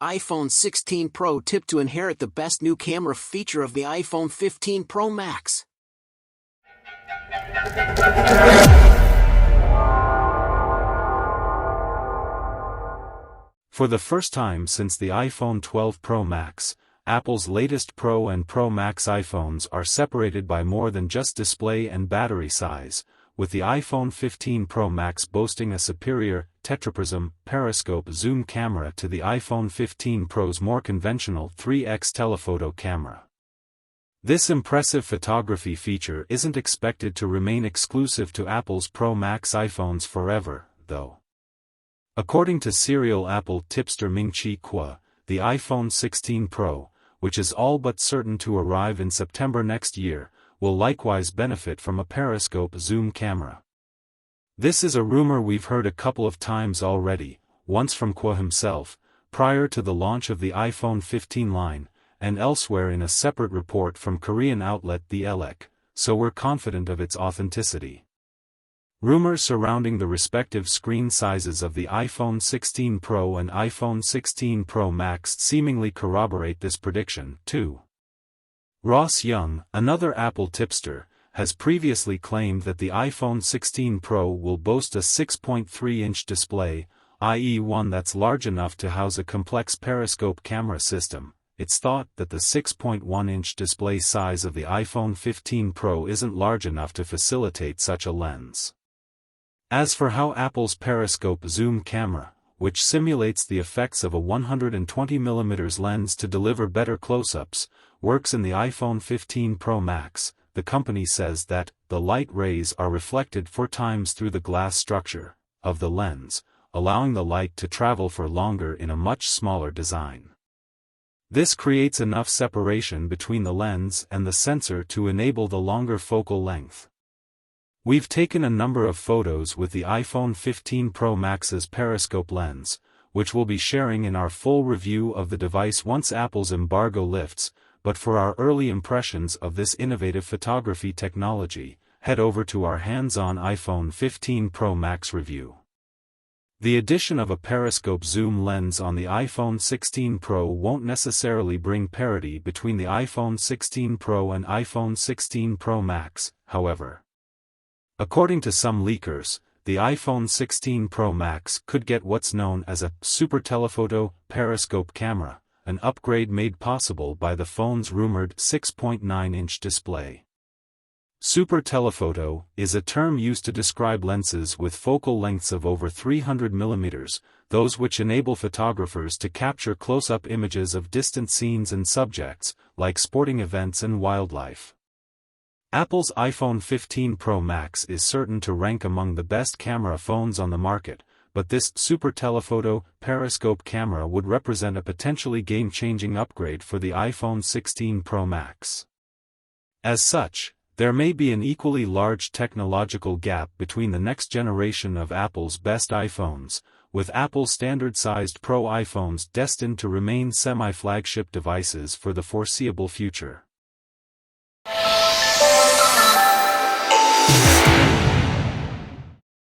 iPhone 16 Pro tipped to inherit the best new camera feature of the iPhone 15 Pro Max. For the first time since the iPhone 12 Pro Max, Apple's latest Pro and Pro Max iPhones are separated by more than just display and battery size, with the iPhone 15 Pro Max boasting a superior, tetraprism, periscope zoom camera to the iPhone 15 Pro's more conventional 3x telephoto camera. This impressive photography feature isn't expected to remain exclusive to Apple's Pro Max iPhones forever, though. According to serial Apple tipster Ming-Chi Kuo, the iPhone 16 Pro, which is all but certain to arrive in September next year, will likewise benefit from a periscope zoom camera. This is a rumor we've heard a couple of times already, once from Kuo himself, prior to the launch of the iPhone 15 line, and elsewhere in a separate report from Korean outlet The Elec, so we're confident of its authenticity. Rumors surrounding the respective screen sizes of the iPhone 16 Pro and iPhone 16 Pro Max seemingly corroborate this prediction, too. Ross Young, another Apple tipster, has previously claimed that the iPhone 16 Pro will boast a 6.3-inch display, i.e. one that's large enough to house a complex periscope camera system. It's thought that the 6.1-inch display size of the iPhone 15 Pro isn't large enough to facilitate such a lens. As for how Apple's periscope zoom camera, which simulates the effects of a 120mm lens to deliver better close-ups, works in the iPhone 15 Pro Max, the company says that the light rays are reflected 4 times through the glass structure of the lens, allowing the light to travel for longer in a much smaller design. This creates enough separation between the lens and the sensor to enable the longer focal length. We've taken a number of photos with the iPhone 15 Pro Max's periscope lens, which we'll be sharing in our full review of the device once Apple's embargo lifts, but for our early impressions of this innovative photography technology, head over to our hands-on iPhone 15 Pro Max review. The addition of a periscope zoom lens on the iPhone 16 Pro won't necessarily bring parity between the iPhone 16 Pro and iPhone 16 Pro Max, however. According to some leakers, the iPhone 16 Pro Max could get what's known as a super telephoto periscope camera, an upgrade made possible by the phone's rumored 6.9-inch display. Super telephoto is a term used to describe lenses with focal lengths of over 300 mm, those which enable photographers to capture close-up images of distant scenes and subjects, like sporting events and wildlife. Apple's iPhone 15 Pro Max is certain to rank among the best camera phones on the market, but this super telephoto periscope camera would represent a potentially game-changing upgrade for the iPhone 16 Pro Max. As such, there may be an equally large technological gap between the next generation of Apple's best iPhones, with Apple's standard-sized Pro iPhones destined to remain semi-flagship devices for the foreseeable future.